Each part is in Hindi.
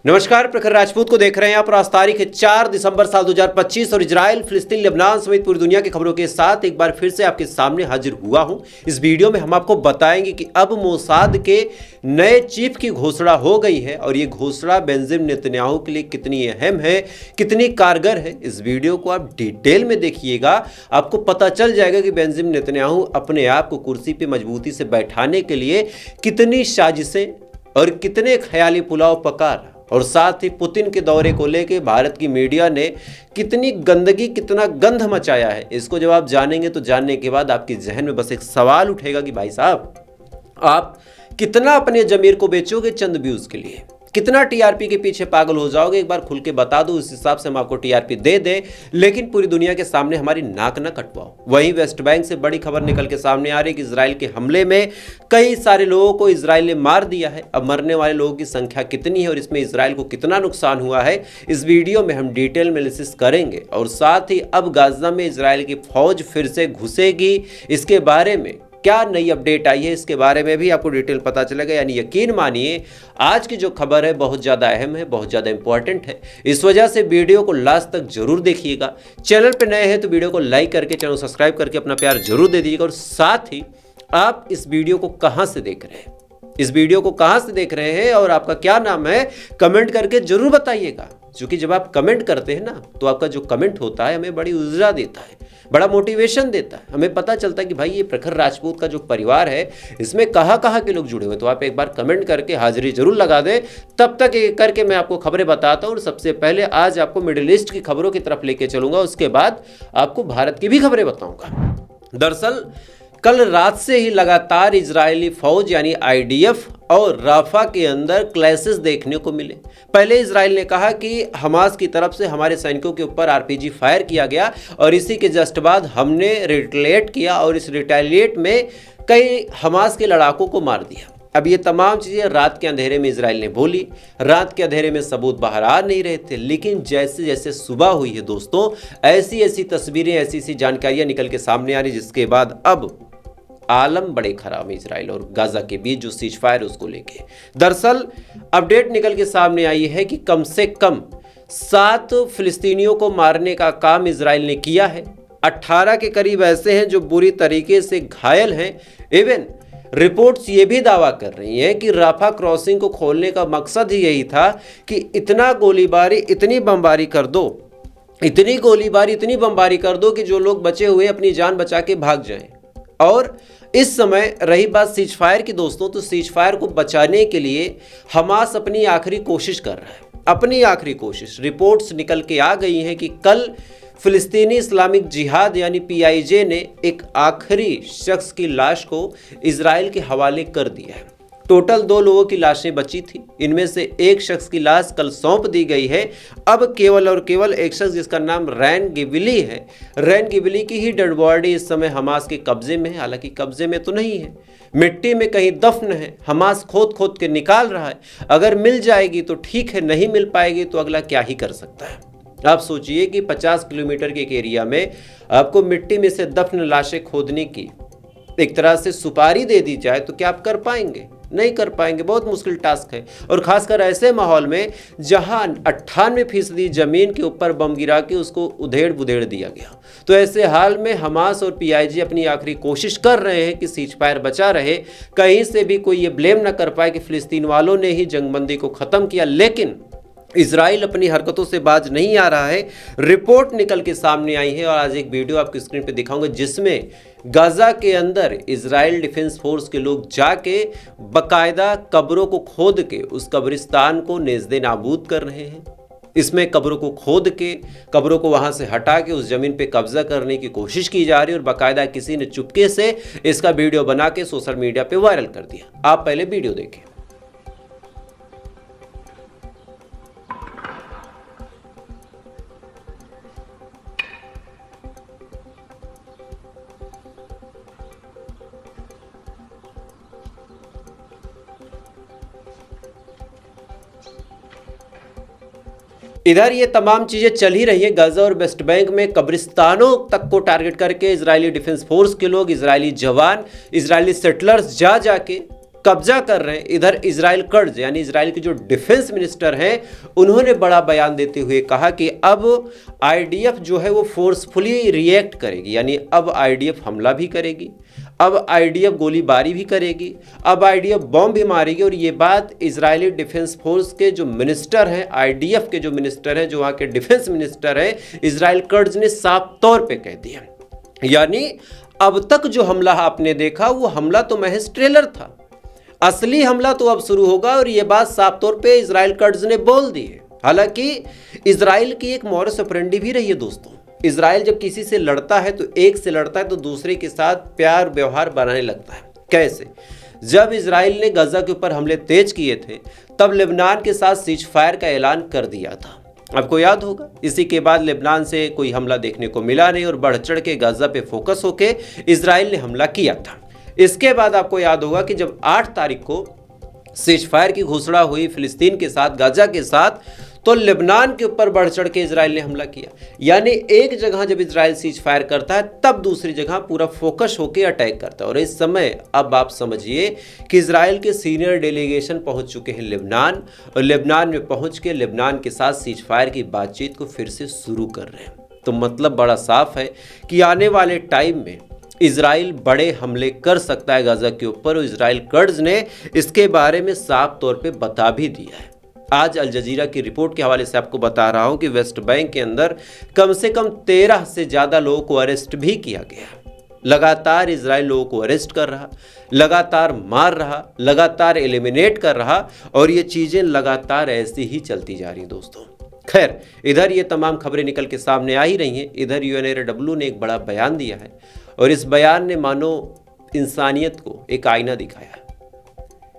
नमस्कार, प्रखर राजपूत को देख रहे हैं आप। आज तारीख है 4 दिसंबर साल 2025 और इजराइल, फिलिस्तीन, लेबनान समेत पूरी दुनिया की खबरों के साथ एक बार फिर से आपके सामने हाजिर हुआ हूं। इस वीडियो में हम आपको बताएंगे कि अब मोसाद के नए चीफ की घोषणा हो गई है और ये घोषणा बेंजामिन नेतन्याहू के लिए कितनी अहम है, कितनी कारगर है। इस वीडियो को आप डिटेल में देखिएगा, आपको पता चल जाएगा कि बेंजामिन नेतन्याहू अपने आप को कुर्सी पर मजबूती से बैठाने के लिए कितनी साजिशें और कितने ख्याली पुलाव पका रहा, और साथ ही पुतिन के दौरे को लेकर भारत की मीडिया ने कितनी गंदगी, कितना गंध मचाया है। इसको जब आप जानेंगे तो जानने के बाद आपके जहन में बस एक सवाल उठेगा कि भाई साहब, आप कितना अपने जमीर को बेचोगे चंद व्यूज के लिए, कितना टीआरपी के पीछे पागल हो जाओगे। एक बार खुल के बता दो, उस हिसाब से हम आपको टीआरपी दे दें, लेकिन पूरी दुनिया के सामने हमारी नाक न कटवाओ। वहीं वेस्ट बैंक से बड़ी खबर निकल के सामने आ रही है कि इजराइल के हमले में कई सारे लोगों को इजराइल ने मार दिया है। अब मरने वाले लोगों की संख्या कितनी है और इसमें इजराइल को कितना नुकसान हुआ है, इस वीडियो में हम डिटेल में एनालिसिस करेंगे। और साथ ही अब गाजा में इजराइल की फौज फिर से घुसेगी, इसके बारे में क्या नई अपडेट आई है, इसके बारे में भी आपको डिटेल पता चलेगा। यानी यकीन मानिए, आज की जो खबर है बहुत ज़्यादा अहम है, बहुत ज़्यादा इंपॉर्टेंट है। इस वजह से वीडियो को लास्ट तक जरूर देखिएगा। चैनल पर नए हैं तो वीडियो को लाइक करके, चैनल सब्सक्राइब करके अपना प्यार जरूर दे दीजिएगा। और साथ ही आप इस वीडियो को कहाँ से देख रहे हैं, इस वीडियो को कहाँ से देख रहे हैं और आपका क्या नाम है, कमेंट करके जरूर बताइएगा। क्योंकि जब आप कमेंट करते हैं ना, तो आपका जो कमेंट होता है हमें बड़ी ऊर्जा देता है, बड़ा मोटिवेशन देता है। हमें पता चलता है कि भाई ये प्रखर राजपूत का जो परिवार है, इसमें कहाँ कहाँ के लोग जुड़े हुए हैं। तो आप एक बार कमेंट करके हाजिरी जरूर लगा दें। तब तक एक करके मैं आपको खबरें बताता हूँ। और सबसे पहले आज आपको मिडिल ईस्ट की खबरों की तरफ लेके चलूंगा, उसके बाद आपको भारत की भी खबरें बताऊंगा। दरअसल कल रात से ही लगातार इजरायली फौज यानी आईडीएफ और राफा के अंदर क्लैशेस देखने को मिले। पहले इजराइल ने कहा कि हमास की तरफ से हमारे सैनिकों के ऊपर आरपीजी फायर किया गया और इसी के जस्ट बाद हमने रिटेलिएट किया और इस रिटेलिएट में कई हमास के लड़ाकों को मार दिया। अब ये तमाम चीज़ें रात के अंधेरे में इजराइल ने बोली। रात के अंधेरे में सबूत बाहर आ नहीं रहे थे, लेकिन जैसे जैसे सुबह हुई है दोस्तों, ऐसी ऐसी तस्वीरें, ऐसी ऐसी जानकारियां निकल के सामने आ रही, जिसके बाद अब आलम बड़े खराब है इजराइल और गाजा के बीच जो सीज फायर उसको लेके। दरअसल अपडेट निकल के सामने आई है कि कम से कम 7 फिलिस्तीनियों को मारने का काम इजराइल ने किया है। 18 के करीब ऐसे हैं जो बुरी तरीके से घायल हैं। इवन रिपोर्ट्स ये भी दावा कर रही हैं कि राफा क्रॉसिंग को खोलने का मकसद ही यही था कि इतना गोलीबारी, इतनी बमबारी कर दो, इतनी गोलीबारी, इतनी बमबारी कर दो कि जो लोग बचे हुए अपनी जान बचा के भाग जाएं। और इस समय रही बात सीज फायर की दोस्तों, तो सीज फायर को बचाने के लिए हमास अपनी आखिरी कोशिश कर रहा है, अपनी आखिरी कोशिश। रिपोर्ट्स निकल के आ गई हैं कि कल फिलिस्तीनी इस्लामिक जिहाद यानी पीआईजे ने एक आखिरी शख्स की लाश को इजराइल के हवाले कर दिया है। टोटल 2 लोगों की लाशें बची थी, इनमें से एक शख्स की लाश कल सौंप दी गई है। अब केवल और केवल एक शख्स जिसका नाम रैन गिबली है, रैन गिबली की ही डेड बॉडी इस समय हमास के कब्जे में है। हालांकि कब्जे में तो नहीं है, मिट्टी में कहीं दफन है। हमास खोद खोद के निकाल रहा है। अगर मिल जाएगी तो ठीक है, नहीं मिल पाएगी तो अगला क्या ही कर सकता है। आप सोचिए कि 50 किलोमीटर के एक एरिया में आपको मिट्टी में से दफन लाशें खोदने की एक तरह से सुपारी दे दी जाए तो क्या आप कर पाएंगे? नहीं कर पाएंगे, बहुत मुश्किल टास्क है। और खासकर ऐसे माहौल में जहां 98% जमीन के ऊपर बम गिरा के उसको उधेड़ बुधेड़ दिया गया। तो ऐसे हाल में हमास और पीआईजी अपनी आखिरी कोशिश कर रहे हैं कि सीज फायर बचा रहे, कहीं से भी कोई ये ब्लेम ना कर पाए कि फिलिस्तीन वालों ने ही जंगबंदी को ख़त्म किया। लेकिन इजराइल अपनी हरकतों से बाज नहीं आ रहा है। रिपोर्ट निकल के सामने आई है और आज एक वीडियो आपकी स्क्रीन पे दिखाऊंगा, जिसमें गाजा के अंदर इजराइल डिफेंस फोर्स के लोग जाके बकायदा कब्रों को खोद के उस कब्रिस्तान को नेज़्दे नाबूद कर रहे हैं। इसमें कब्रों को खोद के, कब्रों को वहां से हटा के उस जमीन पे कब्जा करने की कोशिश की जा रही है और बाकायदा किसी ने चुपके से इसका वीडियो बना के सोशल मीडिया पे वायरल कर दिया। आप पहले वीडियो देखें। इधर ये तमाम चीज़ें चल ही रही है। गाजा और वेस्ट बैंक में कब्रिस्तानों तक को टारगेट करके इजरायली डिफेंस फोर्स के लोग, इजरायली जवान, इजरायली सेटलर्स जा जाके कब्जा कर रहे हैं। इधर इजराइल कर्ज यानी इजराइल के जो डिफेंस मिनिस्टर हैं उन्होंने बड़ा बयान देते हुए कहा कि अब आईडीएफ जो है वो फोर्सफुली रिएक्ट करेगी, यानी अब आईडीएफ हमला भी करेगी, अब आईडीएफ गोलीबारी भी करेगी, अब आईडीएफ बॉम्ब भी मारेगी। और ये बात इजरायली डिफेंस फोर्स के जो मिनिस्टर हैं, आईडीएफ के जो मिनिस्टर हैं, जो वहाँ के डिफेंस मिनिस्टर हैं, इजराइल कर्ज ने साफ तौर पे कह दिया। यानी अब तक जो हमला आपने देखा वो हमला तो महज ट्रेलर था, असली हमला तो अब शुरू होगा। और ये बात साफ तौर पे इजराइल कर्ज ने बोल दी है। हालांकि इजराइल की एक मॉरस ऑपरेंडी भी रही है दोस्तों। इजराइल जब किसी से लड़ता है तो एक से लड़ता है तो दूसरे के साथ प्यार व्यवहार बनाने लगता है। कैसे? जब इजराइल ने गजा के ऊपर हमले तेज किए थे तब लेबनान के साथ सीज फायर का ऐलान कर दिया था, आपको याद होगा। इसी के बाद लेबनान से कोई हमला देखने को मिला नहीं और बढ़ चढ़ के गाजा पे फोकस होके इजराइल ने हमला किया था। इसके बाद आपको याद होगा कि जब 8 तारीख को सीज फायर की घोषणा हुई फिलिस्तीन के साथ, गाजा के साथ, तो लेबनान के ऊपर बढ़ चढ़ के इजराइल ने हमला किया। यानी एक जगह जब इजराइल सीज फायर करता है तब दूसरी जगह पूरा फोकस होकर अटैक करता है। और इस समय अब आप समझिए कि इजराइल के सीनियर डेलीगेशन पहुंच चुके हैं लेबनान, और लेबनान में पहुंच के लेबनान के साथ सीज फायर की बातचीत को फिर से शुरू कर रहे हैं। तो मतलब बड़ा साफ है कि आने वाले टाइम में इजराइल बड़े हमले कर सकता है गाजा के ऊपर, और इजराइल कर्ज ने इसके बारे में साफ तौर पे बता भी दिया है। आज अल जजीरा की रिपोर्ट के हवाले से आपको बता रहा हूं कि वेस्ट बैंक के अंदर कम से कम 13 से ज़्यादा लोगों को अरेस्ट भी किया गया। लगातार इजराइल लोगों को अरेस्ट कर रहा, लगातार मार रहा, लगातार एलिमिनेट कर रहा, और ये चीज़ें लगातार ऐसी ही चलती जा रही दोस्तों। खैर, इधर ये तमाम खबरें निकल के सामने आ ही रही हैं। इधर यूएनआरडब्ल्यू ने एक बड़ा बयान दिया है और इस बयान ने मानो इंसानियत को एक आईना दिखाया।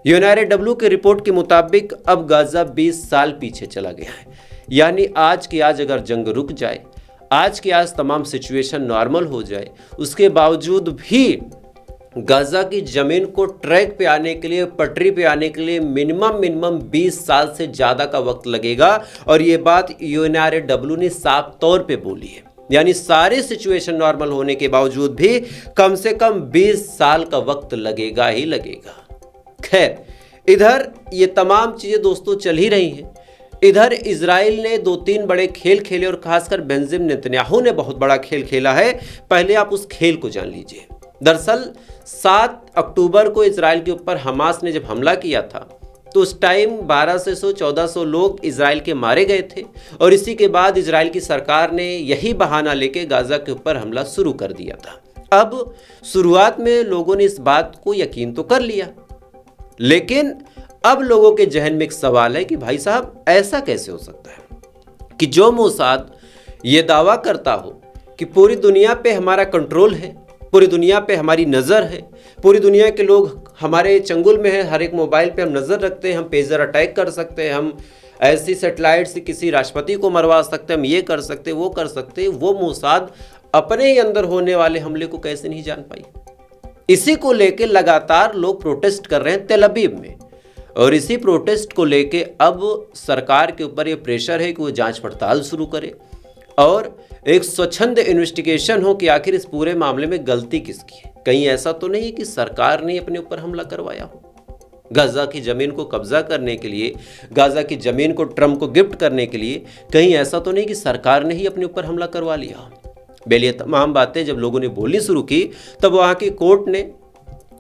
यूएनआरडब्ल्यू की रिपोर्ट के मुताबिक अब गाजा 20 साल पीछे चला गया है। यानी आज की आज अगर जंग रुक जाए, आज की आज तमाम सिचुएशन नॉर्मल हो जाए, उसके बावजूद भी गाजा की ज़मीन को ट्रैक पे आने के लिए, पटरी पे आने के लिए मिनिमम 20 साल से ज़्यादा का वक्त लगेगा। और ये बात यूएनआरडब्ल्यू ने साफ तौर पे बोली है। यानी सारे सिचुएशन नॉर्मल होने के बावजूद भी कम से कम 20 साल का वक्त लगेगा ही लगेगा। खैर, इधर ये तमाम चीज़ें दोस्तों चल ही रही हैं। इधर इजराइल ने 2-3 बड़े खेल खेले और खासकर बेंजामिन नेतन्याहू ने बहुत बड़ा खेल खेला है। पहले आप उस खेल को जान लीजिए। दरअसल 7 अक्टूबर को इजराइल के ऊपर हमास ने जब हमला किया था तो उस टाइम 1200-1400 लोग इजराइल के मारे गए थे, और इसी के बाद इजराइल की सरकार ने यही बहाना लेके गाजा के ऊपर हमला शुरू कर दिया था। अब शुरुआत में लोगों ने इस बात को यकीन तो कर लिया, लेकिन अब लोगों के जहन में एक सवाल है कि भाई साहब ऐसा कैसे हो सकता है कि जो मोसाद ये दावा करता हो कि पूरी दुनिया पे हमारा कंट्रोल है, पूरी दुनिया पे हमारी नज़र है, पूरी दुनिया के लोग हमारे चंगुल में हैं, हर एक मोबाइल पे हम नज़र रखते हैं, हम पेजर अटैक कर सकते हैं, हम ऐसी सैटेलाइट से किसी राष्ट्रपति को मरवा सकते हैं, हम ये कर सकते हैं, वो कर सकते हैं, वो मोसाद अपने ही अंदर होने वाले हमले को कैसे नहीं जान पाई। इसी को लेके लगातार लोग प्रोटेस्ट कर रहे हैं तेल अवीव में, और इसी प्रोटेस्ट को लेके अब सरकार के ऊपर ये प्रेशर है कि वो जांच पड़ताल शुरू करे और एक स्वच्छंद इन्वेस्टिगेशन हो कि आखिर इस पूरे मामले में गलती किसकी है। कहीं ऐसा तो नहीं कि सरकार ने अपने ऊपर हमला करवाया हो। गाजा की ज़मीन को कब्जा करने के लिए, गाजा की ज़मीन को ट्रंप को गिफ्ट करने के लिए कहीं ऐसा तो नहीं कि सरकार ने ही अपने ऊपर हमला करवा लिया हो। बेल ये तमाम बातें जब लोगों ने बोलनी शुरू की तब वहाँ की कोर्ट ने,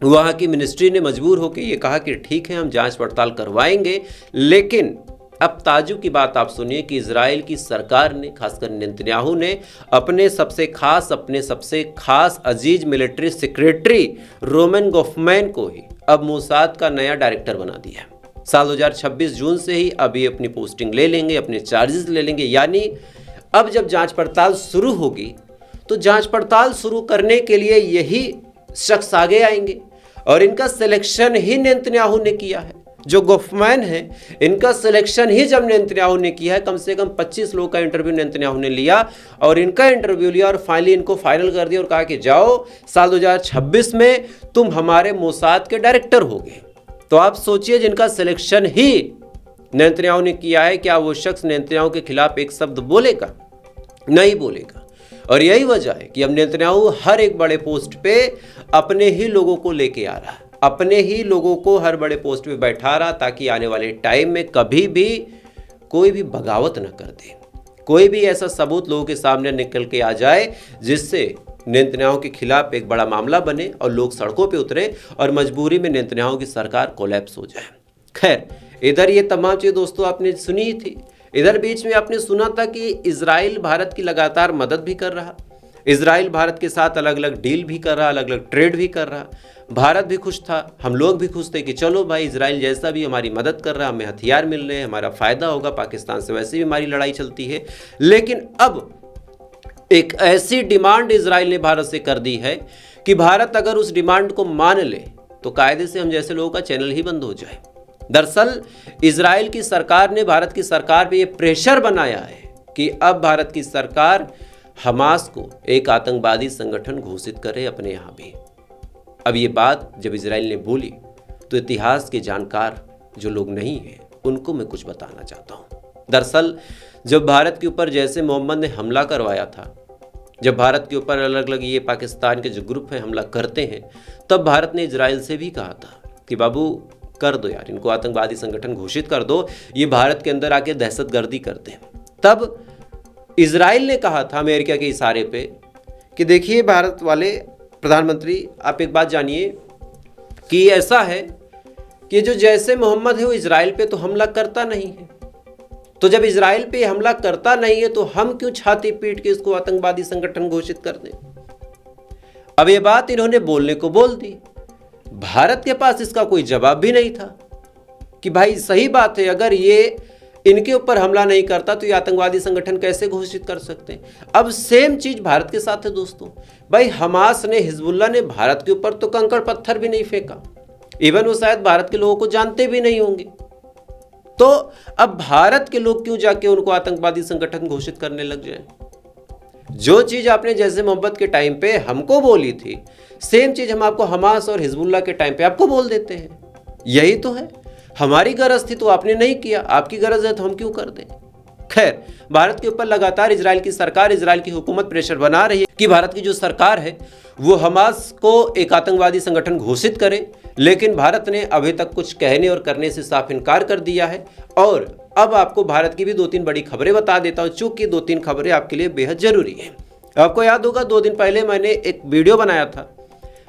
वहाँ की मिनिस्ट्री ने मजबूर होकर ये कहा कि ठीक है हम जांच पड़ताल करवाएंगे। लेकिन अब ताजुब की बात आप सुनिए कि इजराइल की सरकार ने, खासकर नेतन्याहू ने अपने सबसे खास अजीज मिलिट्री सेक्रेटरी रोमन गोफमैन को ही अब मोसाद का नया डायरेक्टर बना दिया है। साल 2026 जून से ही अब ये अपनी पोस्टिंग ले लेंगे, अपने चार्जेस ले लेंगे। यानी अब जब जांच पड़ताल शुरू होगी तो जांच पड़ताल शुरू करने के लिए यही शख्स आगे आएंगे, और इनका सिलेक्शन ही नेतन्याहू ने किया है। जो गोफमैन है इनका सिलेक्शन ही जब नेतन्याहू ने किया है, कम से कम 25 लोगों का इंटरव्यू नेतन्याहू ने लिया और इनका इंटरव्यू लिया और फाइनली इनको फाइनल कर दिया और कहा कि जाओ साल 2026 में तुम हमारे मोसाद के डायरेक्टर होगे। तो आप सोचिए, जिनका सिलेक्शन ही नेतन्याहू ने किया है, क्या वो शख्स नेतन्याहू के खिलाफ एक शब्द बोलेगा? नहीं बोलेगा। और यही वजह है कि अब नेतन्याहू हर एक बड़े पोस्ट पे अपने ही लोगों को लेके आ रहा है, अपने ही लोगों को हर बड़े पोस्ट पे बैठा रहा ताकि आने वाले टाइम में कभी भी कोई भी बगावत न कर दे, कोई भी ऐसा सबूत लोगों के सामने निकल के आ जाए जिससे नेतन्याहू के खिलाफ एक बड़ा मामला बने और लोग सड़कों पे उतरे और मजबूरी में नेतन्याहू की सरकार कोलैप्स हो जाए। खैर, इधर ये तमाम चीज़ दोस्तों आपने सुनी ही थी। इधर बीच में आपने सुना था कि इजराइल भारत की लगातार मदद भी कर रहा, इजराइल भारत के साथ अलग अलग डील भी कर रहा, अलग अलग ट्रेड भी कर रहा। भारत भी खुश था, हम लोग भी खुश थे कि चलो भाई इजराइल जैसा भी हमारी मदद कर रहा, हमें हथियार मिल रहे हैं, हमारा फ़ायदा होगा, पाकिस्तान से वैसे भी हमारी लड़ाई चलती है। लेकिन अब एक ऐसी डिमांड इजराइल ने भारत से कर दी है कि भारत अगर उस डिमांड को मान ले तो कायदे से हम जैसे लोगों का चैनल ही बंद हो जाए। दरअसल इजराइल की सरकार ने भारत की सरकार पे ये प्रेशर बनाया है कि अब भारत की सरकार हमास को एक आतंकवादी संगठन घोषित करे अपने यहाँ भी। अब ये बात जब इजराइल ने बोली तो इतिहास के जानकार जो लोग नहीं हैं उनको मैं कुछ बताना चाहता हूँ। दरअसल जब भारत के ऊपर जैसे मोहम्मद ने हमला करवाया था, जब भारत के ऊपर अलग अलग ये पाकिस्तान के जो ग्रुप हैं हमला करते हैं, तब भारत ने इजराइल से भी कहा था कि बाबू कर दो यार, इनको आतंकवादी संगठन घोषित कर दो, ये भारत के अंदर आके दहशतगर्दी करते हैं। तब इजराइल ने कहा था अमेरिका के इशारे पे कि देखिए भारत वाले प्रधानमंत्री, आप एक बात जानिए कि ऐसा है कि जो जैसे मोहम्मद है वो इजराइल पे तो हमला करता नहीं है, तो जब इजराइल पे हमला करता नहीं है तो हम क्यों छाती पीट के इसको आतंकवादी संगठन घोषित कर दें। अब ये बात इन्होंने बोलने को बोल दी, भारत के पास इसका कोई जवाब भी नहीं था कि भाई सही बात है, अगर ये इनके ऊपर हमला नहीं करता तो ये आतंकवादी संगठन कैसे घोषित कर सकते हैं। अब सेम चीज भारत के साथ है दोस्तों। भाई हमास ने, हिजबुल्लाह ने भारत के ऊपर तो कंकड़ पत्थर भी नहीं फेंका, इवन वो शायद भारत के लोगों को जानते भी नहीं होंगे, तो अब भारत के लोग क्यों जाके उनको आतंकवादी संगठन घोषित करने लग जाए। जो चीज आपने जैसे मोहब्बत के टाइम पे हमको बोली थी, सेम चीज हम आपको हमास और हिजबुल्लाह के टाइम पे आपको बोल देते हैं। यही तो है, हमारी गरज थी तो आपने नहीं किया, आपकी गरज है तो हम क्यों कर दें। खैर, भारत के ऊपर लगातार इजराइल की सरकार, इजराइल की हुकूमत प्रेशर बना रही है कि भारत की जो सरकार है वो हमास को एक आतंकवादी संगठन घोषित करे, लेकिन भारत ने अभी तक कुछ कहने और करने से साफ इनकार कर दिया है। और अब आपको भारत की भी 2-3 बड़ी खबरें बता देता हूँ, चूंकि 2-3 खबरें आपके लिए बेहद जरूरी है। आपको याद होगा 2 दिन पहले मैंने एक वीडियो बनाया था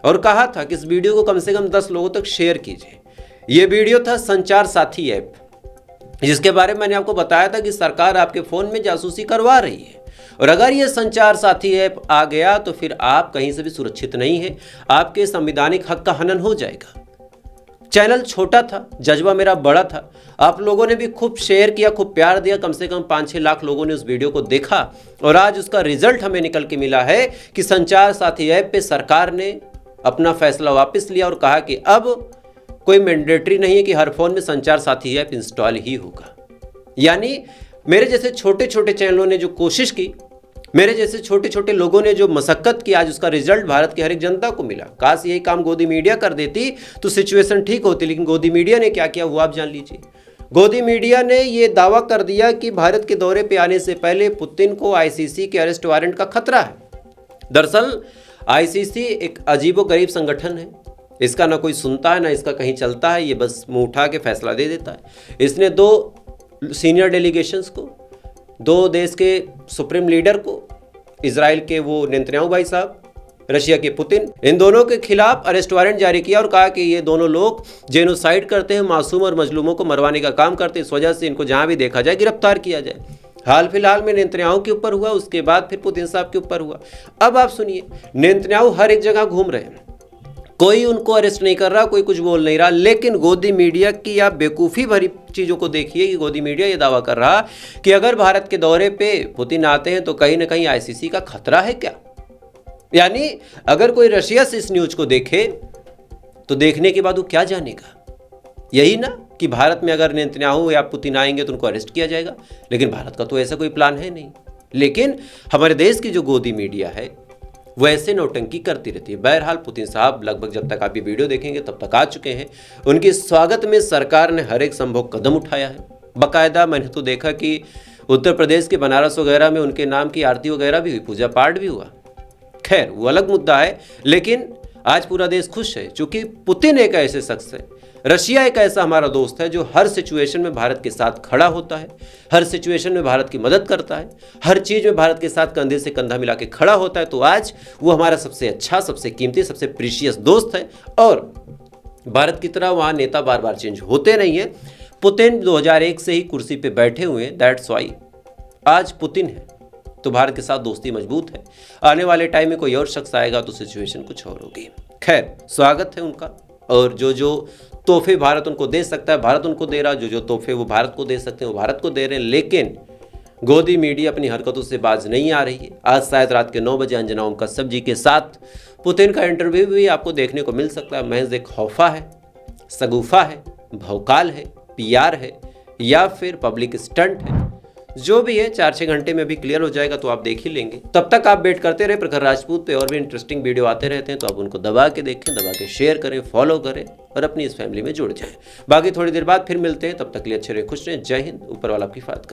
और कहा था कि इस वीडियो को कम से कम 10 लोगों तक शेयर कीजिए। ये वीडियो था संचार साथी ऐप, जिसके बारे में मैंने आपको बताया था कि सरकार आपके फ़ोन में जासूसी करवा रही है, और अगर ये संचार साथी ऐप आ गया तो फिर आप कहीं से भी सुरक्षित नहीं है, आपके संवैधानिक हक का हनन हो जाएगा। चैनल छोटा था, जज्बा मेरा बड़ा था, आप लोगों ने भी खूब शेयर किया, खूब प्यार दिया, कम से कम 5-6 लाख लोगों ने उस वीडियो को देखा, और आज उसका रिजल्ट हमें निकल के मिला है कि संचार साथी ऐप पे सरकार ने अपना फैसला वापस लिया और कहा कि अब कोई मैंडेटरी नहीं है कि हर फोन में संचार साथी ऐप इंस्टॉल ही होगा। यानी मेरे जैसे छोटे छोटे चैनलों ने जो कोशिश की, मेरे जैसे छोटे छोटे लोगों ने जो मशक्कत की, आज उसका रिजल्ट भारत की हर एक जनता को मिला। काश यही काम गोदी मीडिया कर देती तो सिचुएशन ठीक होती, लेकिन गोदी मीडिया ने क्या किया वो आप जान लीजिए। गोदी मीडिया ने ये दावा कर दिया कि भारत के दौरे पे आने से पहले पुतिन को आईसीसी के अरेस्ट वारंट का खतरा है। दरअसल आईसीसी एक अजीबोगरीब संगठन है, इसका ना कोई सुनता है ना इसका कहीं चलता है, ये बस मुंह उठा के फैसला दे देता है। इसने 2 सीनियर डेलीगेशंस को, 2 देश के सुप्रीम लीडर को, इजराइल के वो नेतन्याहू भाई साहब, रशिया के पुतिन, इन दोनों के खिलाफ अरेस्ट वारंट जारी किया और कहा कि ये दोनों लोग जेनोसाइड करते हैं, मासूम और मजलूमों को मरवाने का काम करते हैं, इस वजह से इनको जहां भी देखा जाए गिरफ्तार किया जाए। हाल फिलहाल में नेतन्याहू के ऊपर हुआ, उसके बाद फिर पुतिन साहब के ऊपर हुआ। अब आप सुनिए, नेतन्याहू हर एक जगह घूम रहे हैं, कोई उनको अरेस्ट नहीं कर रहा, कोई कुछ बोल नहीं रहा, लेकिन गोदी मीडिया की आप बेवकूफ़ी भरी चीज़ों को देखिए कि गोदी मीडिया ये दावा कर रहा कि अगर भारत के दौरे पे पुतिन आते हैं तो कहीं ना कहीं आईसीसी का खतरा है क्या। यानी अगर कोई रशिया से इस न्यूज को देखे तो देखने के बाद वो क्या जानेगा, यही ना कि भारत में अगर नेतन्याहू या पुतिन आएंगे तो उनको अरेस्ट किया जाएगा, लेकिन भारत का तो ऐसा कोई प्लान है नहीं। लेकिन हमारे देश की जो गोदी मीडिया है वो ऐसे नौटंकी करती रहती है। बहरहाल पुतिन साहब लगभग जब तक आप ये वीडियो देखेंगे तब तक आ चुके हैं। उनके स्वागत में सरकार ने हर एक संभव कदम उठाया है। बाकायदा मैंने तो देखा कि उत्तर प्रदेश के बनारस वगैरह में उनके नाम की आरती वगैरह भी हुई, पूजा पाठ भी हुआ। खैर वो अलग मुद्दा है, लेकिन आज पूरा देश खुश है क्योंकि पुतिन एक ऐसे शख्स है, रशिया एक ऐसा हमारा दोस्त है जो हर सिचुएशन में भारत के साथ खड़ा होता है, हर सिचुएशन में भारत की मदद करता है, हर चीज़ में भारत के साथ कंधे से कंधा मिला के खड़ा होता है। तो आज वो हमारा सबसे अच्छा, सबसे कीमती, सबसे प्रीशियस दोस्त है। और भारत की तरह वहाँ नेता बार बार चेंज होते नहीं है। पुतिन 2001 से ही कुर्सी पे बैठे हुए हैं, दैट्स वाई आज पुतिन है, तो भारत के साथ दोस्ती मजबूत है। आने वाले टाइम में कोई और शख्स आएगा तो सिचुएशन कुछ और होगी। खैर, स्वागत है उनका, और जो जो तोहफे भारत उनको दे सकता है भारत उनको दे रहा, जो तोहफे वो भारत को दे सकते हैं वो भारत को दे रहे हैं। लेकिन गोदी मीडिया अपनी हरकतों से बाज नहीं आ रही है। आज शायद रात के 9 बजे अंजना ओम कश्यप जी के साथ पुतिन का इंटरव्यू भी आपको देखने को मिल सकता है। महज एक खौफा है, सगुफा है, भौकाल है, पीआर है या फिर पब्लिक स्टंट है, जो भी है 4-6 घंटे में भी क्लियर हो जाएगा, तो आप देख ही लेंगे। तब तक आप वेट करते रहे प्रखर राजपूत पे, और भी इंटरेस्टिंग वीडियो आते रहते हैं, तो आप उनको दबा के देखें, दबा के शेयर करें, फॉलो करें और अपनी इस फैमिली में जुड़ जाएं। बाकी थोड़ी देर बाद फिर मिलते हैं, तब तक के लिए अच्छे रहे, खुश रहें। जय हिंद, ऊपर वाला आपकी हिफाजत करे।